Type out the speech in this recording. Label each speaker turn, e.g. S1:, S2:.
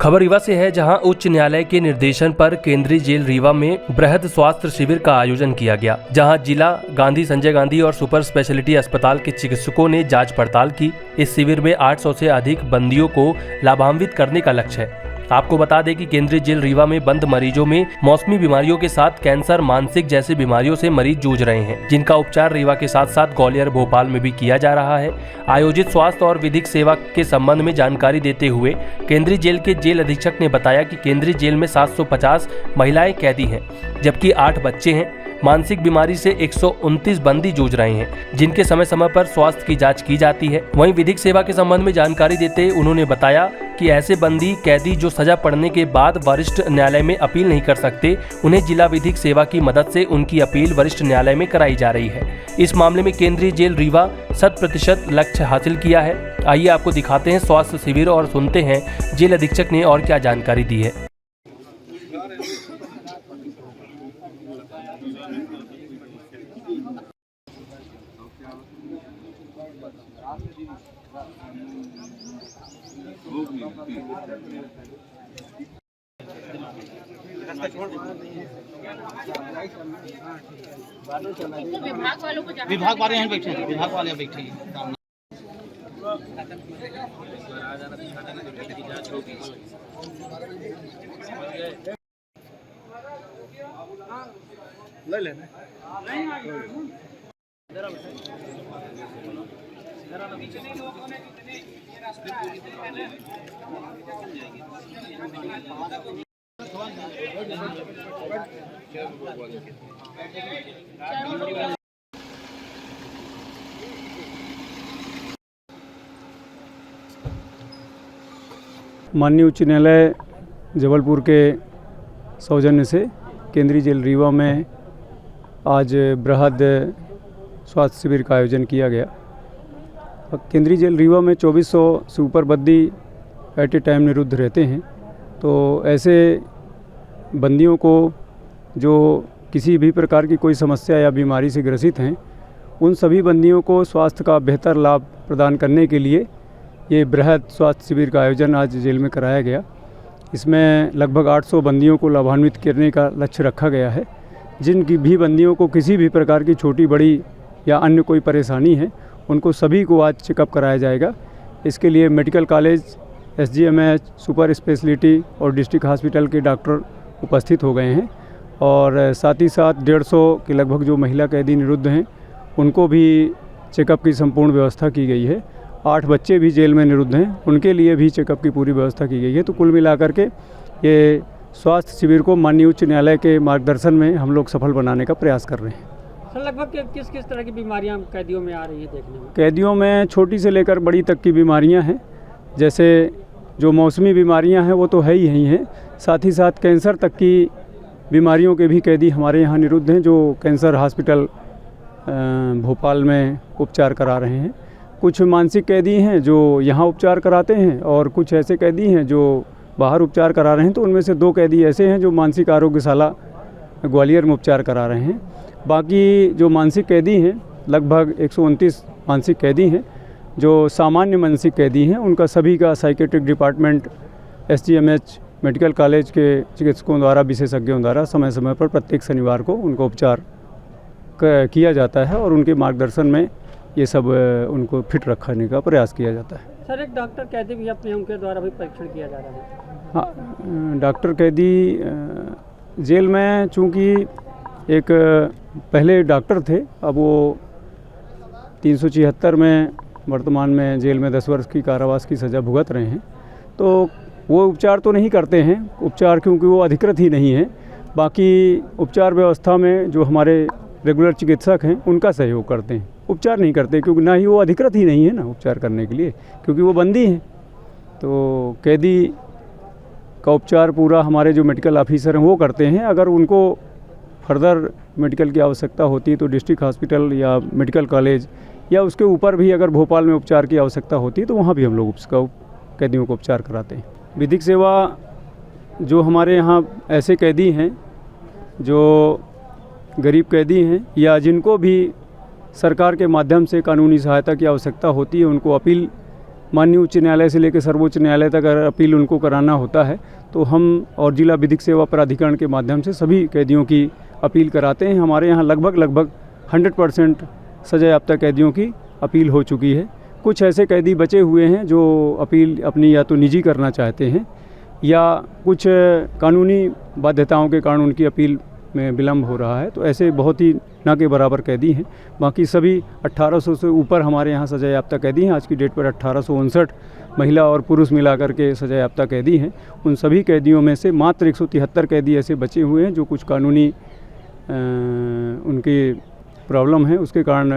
S1: खबर रीवा से है, जहां उच्च न्यायालय के निर्देशन पर केंद्रीय जेल रीवा में बृहद स्वास्थ्य शिविर का आयोजन किया गया, जहां जिला गांधी, संजय गांधी और सुपर स्पेशलिटी अस्पताल के चिकित्सकों ने जांच पड़ताल की। इस शिविर में 800 से अधिक बंदियों को लाभान्वित करने का लक्ष्य है। आपको बता दें कि केंद्रीय जेल रीवा में बंद मरीजों में मौसमी बीमारियों के साथ कैंसर, मानसिक जैसी बीमारियों से मरीज जूझ रहे हैं, जिनका उपचार रीवा के साथ साथ ग्वालियर, भोपाल में भी किया जा रहा है। आयोजित स्वास्थ्य और विधिक सेवा के संबंध में जानकारी देते हुए केंद्रीय जेल के जेल अधीक्षक ने बताया कि केंद्रीय जेल में 750 महिलाएं कैदी हैं, जबकि 8 बच्चे हैं। मानसिक बीमारी से 129 बंदी जूझ रहे हैं, जिनके समय समय पर स्वास्थ्य की जांच की जाती है। वहीं विधिक सेवा के संबंध में जानकारी देते उन्होंने बताया कि ऐसे बंदी कैदी जो सजा पड़ने के बाद वरिष्ठ न्यायालय में अपील नहीं कर सकते, उन्हें जिला विधिक सेवा की मदद से उनकी अपील वरिष्ठ न्यायालय में कराई जा रही है। इस मामले में केंद्रीय जेल रीवा 100% लक्ष्य हासिल किया है। आइए आपको दिखाते हैं स्वास्थ्य शिविर और सुनते हैं जेल अधीक्षक ने और क्या जानकारी दी है।
S2: विभाग वाले यहाँ बैठे हैं, विभाग वाले बैठे हैं। ले लेना
S3: माननीय उच्च न्यायालय जबलपुर के सौजन्य से केंद्रीय जेल रीवा में आज बृहद स्वास्थ्य शिविर का आयोजन किया गया। केंद्रीय जेल रीवा में 2400 से ऊपर बंदी एट ए टाइम निरुद्ध रहते हैं। तो ऐसे बंदियों को जो किसी भी प्रकार की कोई समस्या या बीमारी से ग्रसित हैं, उन सभी बंदियों को स्वास्थ्य का बेहतर लाभ प्रदान करने के लिए ये बृहद स्वास्थ्य शिविर का आयोजन आज जेल में कराया गया। इसमें लगभग 800 बंदियों को लाभान्वित करने का लक्ष्य रखा गया है। जिन भी बंदियों को किसी भी प्रकार की छोटी बड़ी या अन्य कोई परेशानी है, उनको सभी को आज चेकअप कराया जाएगा। इसके लिए medical college, SGMH, super speciality और डिस्ट्रिक्ट हॉस्पिटल के डॉक्टर उपस्थित हो गए हैं और साथ ही साथ 150 के लगभग जो महिला कैदी निरुद्ध हैं, उनको भी चेकअप की संपूर्ण व्यवस्था की गई है। 8 बच्चे भी जेल में निरुद्ध हैं, उनके लिए भी चेकअप की पूरी व्यवस्था की गई है। तो कुल मिलाकर के ये स्वास्थ्य शिविर को माननीय उच्च न्यायालय के मार्गदर्शन में हम लोग सफल बनाने का प्रयास कर रहे हैं।
S4: सर, लगभग किस किस तरह की बीमारियां कैदियों में आ रही है देखने में?
S3: कैदियों में छोटी से लेकर बड़ी तक की बीमारियां हैं। जैसे जो मौसमी बीमारियां हैं वो तो है ही हैं, साथ ही साथ कैंसर तक की बीमारियों के भी कैदी हमारे यहाँ निरुद्ध हैं, जो कैंसर हॉस्पिटल भोपाल में उपचार करा रहे हैं। कुछ मानसिक कैदी हैं जो यहाँ उपचार कराते हैं और कुछ ऐसे कैदी हैं जो बाहर उपचार करा रहे हैं। तो उनमें से 2 कैदी ऐसे हैं जो मानसिक आरोग्यशाला ग्वालियर में उपचार करा रहे हैं। बाकी जो मानसिक कैदी हैं, लगभग 129 मानसिक कैदी हैं जो सामान्य मानसिक कैदी हैं। उनका सभी का psychiatric department SGMH medical college के चिकित्सकों द्वारा, विशेषज्ञों द्वारा समय समय पर प्रत्येक शनिवार को उनको उपचार किया जाता है और उनके मार्गदर्शन में ये सब उनको फिट रखने का प्रयास किया जाता है।
S4: सर, एक डॉक्टर कैदी भी अपने उनके द्वारा भी परीक्षण किया जा रहा है।
S3: हाँ, डॉक्टर कैदी जेल में चूँकि एक पहले डॉक्टर थे, अब वो 376 में वर्तमान में जेल में 10 वर्ष की कारावास की सज़ा भुगत रहे हैं। तो वो उपचार तो नहीं करते हैं, उपचार क्योंकि वो अधिकृत ही नहीं है। बाकी उपचार व्यवस्था में जो हमारे रेगुलर चिकित्सक हैं, उनका सहयोग करते हैं। उपचार नहीं करते क्योंकि ना ही वो अधिकृत ही नहीं है ना उपचार करने के लिए, क्योंकि वो बंदी हैं। तो कैदी का उपचार पूरा हमारे जो मेडिकल ऑफिसर हैं वो करते हैं। अगर उनको फर्दर मेडिकल की आवश्यकता होती है तो डिस्ट्रिक्ट हॉस्पिटल या मेडिकल कॉलेज या उसके ऊपर भी अगर भोपाल में उपचार की आवश्यकता होती है तो वहाँ भी हम लोग उसका कैदियों को उपचार कराते हैं। विधिक सेवा जो हमारे यहाँ ऐसे कैदी हैं जो गरीब कैदी हैं या जिनको भी सरकार के माध्यम से कानूनी सहायता की आवश्यकता होती है, उनको अपील माननीय उच्च न्यायालय से लेकर सर्वोच्च न्यायालय तक अगर अपील उनको कराना होता है तो हम और जिला विधिक सेवा प्राधिकरण के माध्यम से सभी कैदियों की अपील कराते हैं। हमारे यहाँ लगभग 100% सजा याफ्ता कैदियों की अपील हो चुकी है। कुछ ऐसे कैदी बचे हुए हैं जो अपील अपनी या तो निजी करना चाहते हैं या कुछ कानूनी बाध्यताओं के कारण उनकी अपील में विलम्ब हो रहा है, तो ऐसे बहुत ही ना के बराबर कैदी हैं। बाकी सभी 1800 से ऊपर हमारे यहाँ सजा याफ्ता कैदी हैं। आज की डेट पर 1859 महिला और पुरुष मिलाकर के सजा याफ्ता कैदी हैं। उन सभी कैदियों में से मात्र 173 कैदी ऐसे बचे हुए हैं जो कुछ कानूनी उनकी प्रॉब्लम है, उसके कारण